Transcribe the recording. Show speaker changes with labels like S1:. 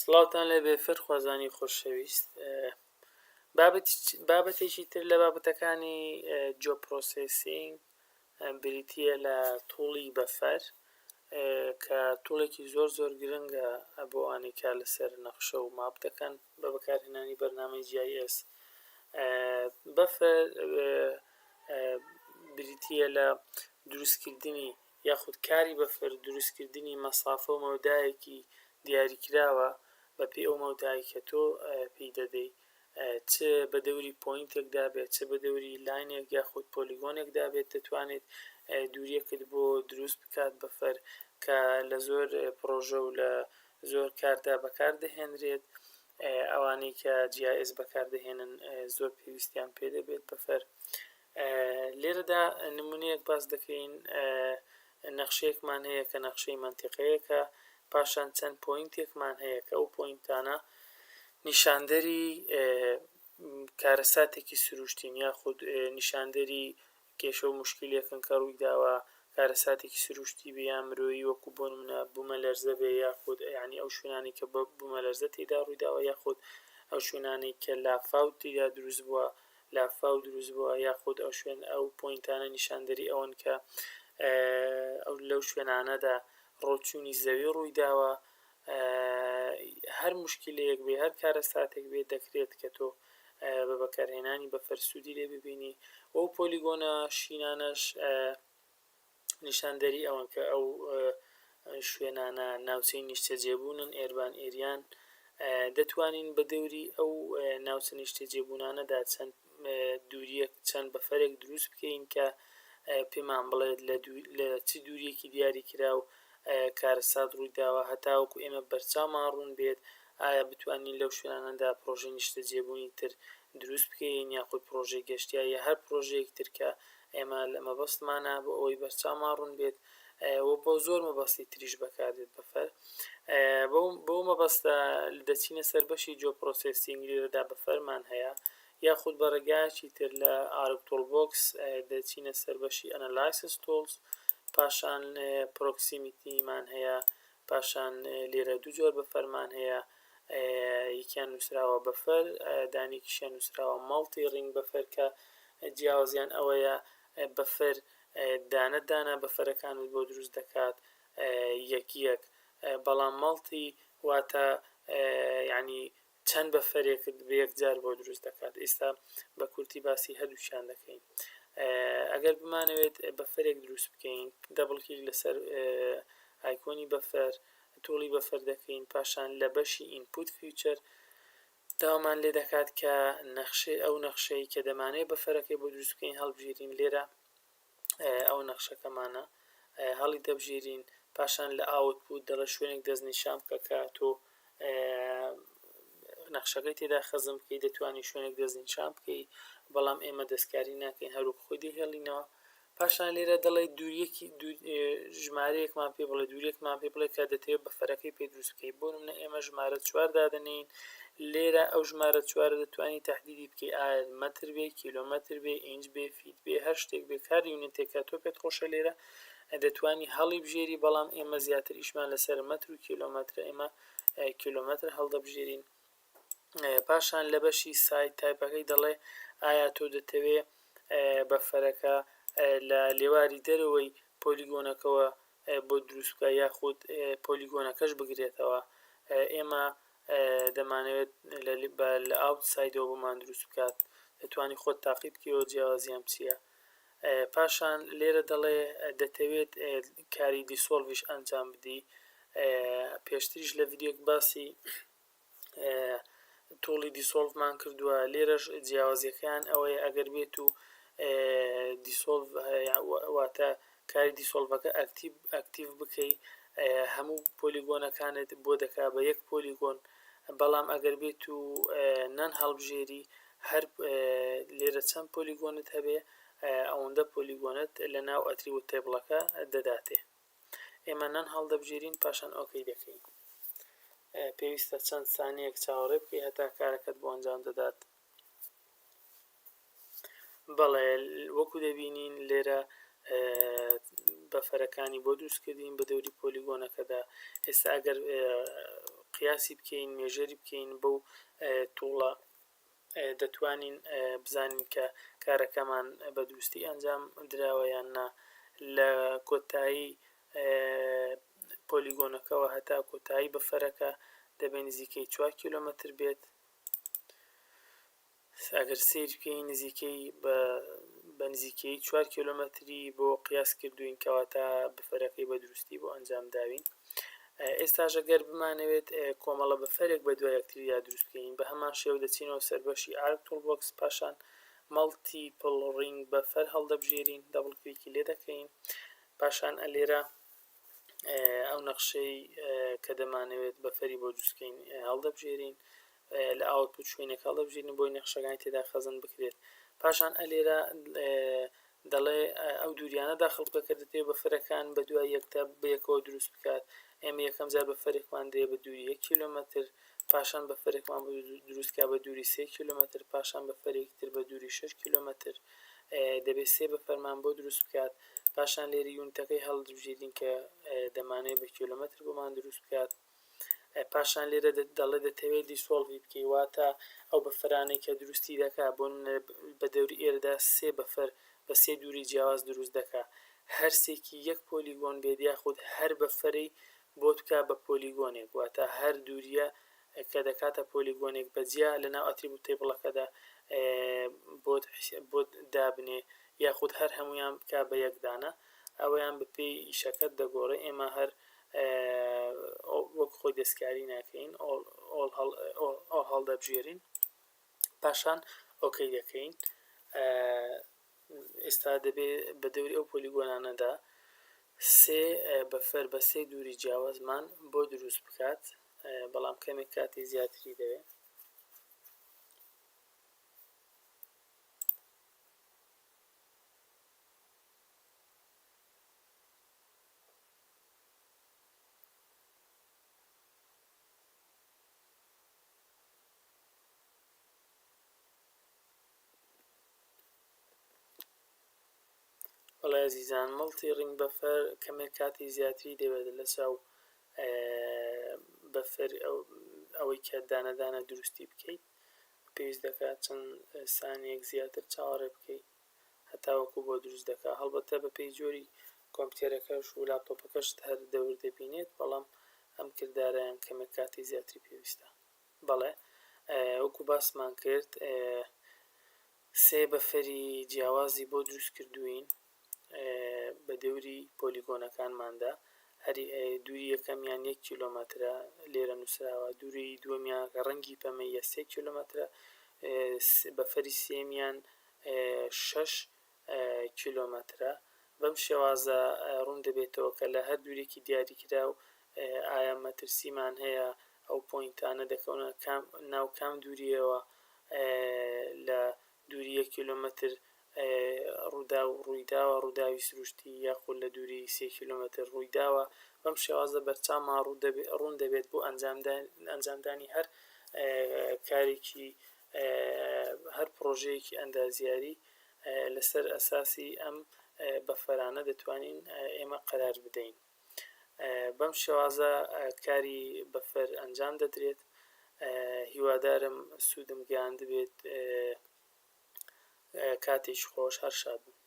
S1: سڵاوتان لەبێ فەرخوازانی خۆشەویست. بابەتێکی تر لە بابەتەکانی جۆ پرۆسێسینگ بریتییە لە توڵی بەفەر کە توڵێکی زۆر گرنگە بۆ ئەوانەی کار لەسەر نەخشە و ماپ دەکەن بە بەکارهێنانی بەرنامەی GIS. بەفەر بریتییە لە دروستکردنی یاخود کاری بەفەر دروستکردنی مەسافە و مەودایەکی دیاریکراوە بە پێی ئەو مەودایی کە تۆ پێی دەدەی، چ بە دەوری پۆینتێکدا بێت، چ بە دەوری لاینێک یاخود پۆلیگۆنێکدا بێت، دەتوانێت دووریەکت بۆ دروست بکات بەفەر کە لە زۆر پرۆژە و لە زۆر کاردا بەکاردەهێنرێت. ئەوانەی کە GIS بەکاردەهێنن زۆر پێویستیان پێ دەبێت بەفەر. لێرەدا نمونەیەک باس دەکەین، نەخشەیەکمان هەیە کە نەخشەی مەنتیقەیەکە، پاشان چەند پۆینتێکمان هەیە کە ئەو پۆینتانە نیشاندەری کارەساتێکی سروشتین یاخود نیشاندەری کێشە و مشکلێکن کە ڕووی داوە، کارەساتێکی سروشتی بێ یا مرۆیی، وەکو بۆ نمونە بوومەلەرزە بێ یاخود یعنی ئەو شوێنانی کە بە بوومەلەرزە تێدا ڕووی داوە، یاخود ئەو شوێنانەی کە لافاو تێدا دروست بووە، لافاو دروست بووە، یاخود ئەو شوێن ئەو پۆینتانە نیشاندەری ئەوەن کە ئەو لەو شوێنانەدا ڕۆچوونی زەوی ڕووی داوە. هەر مشکلەیەک بێ، هەر کارەساتێک بێ، دەکرێت کە تۆ بە بەکارهێنانی بەفەر سوودی لێ ببینی. ئەو پۆلیگۆنە شینانەش نیشاندەری ئەوەن کە ئەو شوێنانە ناوچەی نیشتەجێبوونن، ئێربان ئێریان. دەتوانین بە دەوری ئەو ناوچە نیشتەجێبوونانەدا چەند دووریەک، چەند بەفەرێک دروست بکەین کە پێمان بڵێت لە چ دووریەکی دیاریکراو کارەسات ڕووی داوە، هەتاوەکو ئێمە بەرچاومان ڕوون بێت ئایا بتوانین لەو شوێنانەدا پرۆژەی نیشتەجێبوونی تر دروست بکەین یاخود پرۆژەی گەشتیاری هەر پرۆژەیەک تر کە ئێمە لە مەبەستمانە بۆ ئەوەی بەرچاومان ڕوون بێت و بۆ زۆر مەبەستی تریش بەکاردێت بەفەر. بۆ مەبەستە دەچینە سەر بەشی جۆ پرۆسێسینگ. لێرەدا بەفەرمان هەیە یاخود بە ڕێگایەکی تر لە ئارک تۆڵبۆکس دەچینە سەر بەشی ئەنەلایسیس تۆڵز، پاشان پرۆکسیمیتیمان هەیە، پاشان لێرە دوو جۆر بەفەرمان هەیە، یەکیان نووسراوە بەفەر، دانێکیشیان نووسراوە ماڵتی ڕینگ بەفەر کە جیاوازیان ئەوەیە بەفەر دانە بەفەرەکانت بۆ دروست دەکات یەک، بەڵام ماڵتی واتە یعنی چەند بەفەرێکت بە یەکجار بۆ دروست دەکات. ئێستا بە کورتی باسی هەردووشیان دەکەین. ئەگەر بمانەوێت بەفەرێک دروست بکەین، دەبڵکلیک لەسەر ئایکۆنی بەفەر، توڵی بەفەر دەکەین، پاشان لە بەشی ئینپوت فیوچەر داوامان لێ دەکات کە ئەو نەخشەی کە دەمانێت بەفەرەکەی بۆ دروست بکەین هەڵبژێرین. لێرە ئەو نەخشەکەمانە هەڵی دەبژێرین، پاشان لە ئاوتپوت دەڵێ شوێنێک دەستنیشان بکە کە تۆ نەخشەکەی تێدا خەزم بکەی، دەتوانی شوێنێک دەستنیشان بکەی، بەڵام ئێمە دەستکاری ناکەین، هەروەک خۆی دەهێڵینەوە. پاشان لێرە دەڵێ دووریەکی ژمارەیەکمان پێ بڵێ، دووریەکمان پێ بڵێ کە دەتەوێت بەفەرەکەی پێ دروست بکەی. بۆ نمونە ئێمە ژمارە 4 دادەنین، لێرە ئەو ژمارە 4 دەتوانی تەحدیدی بکەی، ئایا مەتر بێ، کیلۆمەتر بێ، ئینچ بێ، فیت بێ، هەر شتێک بێ، کار یونیتێکە تۆ پێت خۆشە لێرە دەتوانی هەڵی بژێری، بەڵام ئێمە زیاتر ئیشمان لەسەر مەتر و کیلۆمەترە، ئێمە کیلۆمەتر هەڵدەبژێرین. پاشان لە بەشی سایت تایپەکەی دەڵێ ئایا تۆ دەتەوێت بەفەرەکە لە لێواری دەرەوەی پۆلیگۆنەکەوە بۆ دروستکە یاخود پۆلیگۆنەکەش بگرێتەوە. ئێمە دەمانەوێت لە ئاوت سایدەوە بۆمان دروست بکات، دەتوانی خۆت تاقی بکەیەوە جیاوازیان چییە. پاشان لێرە دەڵێ دەتەوێت کاری دیسۆڵڤیش ئەنجام بدی. پێشتریش لە ڤیدیۆک باسی توڵی دیسۆڵڤمان کردووە. لێرەش جیاوازیەکان ئەوەیە ئەگەر بێت و دیسۆڵڤ واتە کاری دیسۆڵڤەکە ئەکتیڤ بکەی، هەموو پۆلیگۆنەکانت بۆ دەکا بە یەک پۆلیگۆن، بەڵام ئەگەر بێت و نەن هەڵبژێری، هەر لێرە چەند پۆلیگۆنت هەبێ ئەوەندە پۆلیگۆنت لە ناو ئەتریبوت تێبڵەکە دەداتێ. ئێمە نەن هەڵدەبژێرین، پاشان ئۆکەی دەکەین. پێویستە چەند سانیەک چاوەڕێ بکەی هەتا کارەکەت بۆ ئەنجام دەدات. بەڵێ وەکو دەبینین لێرە بەفەرەکانی بۆ دروستکردین بە دەوری پۆلیگۆنەکەدا. ئێستا ئەگەر قیاسی بکەین مێژەری بکەین بەو تووڵە دەتوانین بزانین کە کارەکەمان بە دروستی ئەنجام دراوە یان نا لە کۆتایی پۆلیگۆنەکەەوە هەتا کۆتایی بەفەرەکە دەبێت نزیکەی 4 کیلۆمەتر بێت ئەگەر سیر بکەین نزیکەی بە نزیکەی 4 کیلۆمەتری بۆ قیاس کردوین کەواتە بەفەرەکەی بە دروستی بۆ ئەنجام داوین ئێستاش ئەگەر بمانەوێت کۆمەڵە بەفەرێک بە دوای یەکتریا دروست بکەین بە هەمان شێوە دەچینەوە سەربەشی ئارک تۆڵبۆکس پاشان مەڵتیپڵ ڕینگ بەفەر هەڵدەبژێرین دەبڵ کلیکی لێ دەکەین پاشان ئەلێرە ئەو نەخشەی کە دەمانەوێت بەفەری بۆ دروستکەین هەڵدەبژێرین لە ئاوتپوت شوێنێک هەڵدەبژێرین بۆی نەخشەکانی تێدا خەزن بکرێت پاشان ئەلێرە دەڵێ ئەو دووریانە داخڵ بکە کە دەتەوێت بەفەرەکان بە دوای یەکدا بەیەکەوە دروست بکات ئێمە یەکەم جار بەفەرێکمان دەیە بە دووری 1 کیلۆمەتر پاشان بەفەرێکمان دروستکە بە دووری 3 کیلۆمەتر پاشان بەفەرێکی تر بە دووری 6 کیلۆمەتر دەبێت سێ بەفەرمان بۆ دروست بکات پاشان لێرە یونتەکەی هەڵدەبژێرین کە دەمانەوێت بە کیلۆمەتر بۆمان دروست بکات پاشان لێرە دەڵێ دەتەوێت دیسۆڵڤی بکەی واتە ئەو بەفەرانەی کە دروستی دەکات بۆ بە دەوری ئێرەدا سێ بەفەر بە سێ دووری جیاواز دروست دەکات هەرسێکی یەک پۆلیگۆن بێت یاخود هەر بەفەرەی بۆ بکات بە پۆلیگۆنێک واتە هەر دووریە کە دەکاتە پۆلیگۆنێک بەجیا لەناو ئەتریبوت تێبڵەکەدا بۆ دابنێ یاخود هەر هەمویان بکات بە یەکدانە ئەوەیان بەپێی ئیشەکەت دەگۆڕێ ئێمە هەر وەک خۆی دەستکاری ناکەین ئۆڵ هەڵدەبژێرین پاشان ئۆکەی دەکەین ئێستا دەبێت بە دەوری ئەو پۆلیگۆنانەدا سێ بەفەر بە سێ دووری جیاوازمان بۆ دروست بکات بەڵام کەمێک کاتی زیاتری دەوێت وەڵای ئەزیزان مەڵتی ڕینگ بەفەر کەمێک کاتی زیاتری دەوێت لە چاو بەفەر ئەوەی کە دانەدانە دروستی بکەیت پێویست دەکات چەند سانیەک زیاتر چاوەڕێ بکەیت هەتاوەکو بۆ دروست دەکات هەڵبەتە بەپێی جۆری کۆمپیوتەرەکەش و لاپتۆپەکەشت هەر دەور دەبینێت بەڵام ئەم کردارەیان کەمێک کاتی زیاتری پێویستە بەڵێ وەکو باسمان کرد سێ بەفەری جیاوازی بۆ دروست کردوین بە دەوری پۆلیگۆنەکانماندا هەری دووری یەکەمیان 1 کیلۆمەترە لێرە نووسراوە دووری دووەمیان کە ڕەنگی پەمەیە 3 کیلۆمەترە بەفەری سێمیان 6 کیلۆمەترە بەم شێوازە ڕوون دەبێتەوە کە لە هەر دوورێکی دیاریکراو ئایا مەترسیمان هەیە ئەو پۆینتانە دەکەونە ناو کام دووریەوە لە دووری 1 کیلۆمەتر ڕوویداوە ڕووداوی سروشتی یاخود لە دووری 3 کیلۆمەتر ڕوویداوە بەم شێوازە بەرچاومان ڕوون دەبێت بۆ ئەنجامدانی هەر کارێکی هەر پرۆژەیەکی ئەندازیاری لەسەر ئەساسی ئەم بەفەرانە دەتوانین ئێمە قەرار بدەین بەم شێوازە کاری بەفەر ئەنجام دەدرێت هیوادارم سوودم گەیاند بێت کاتێکی خۆش هەر شاد بن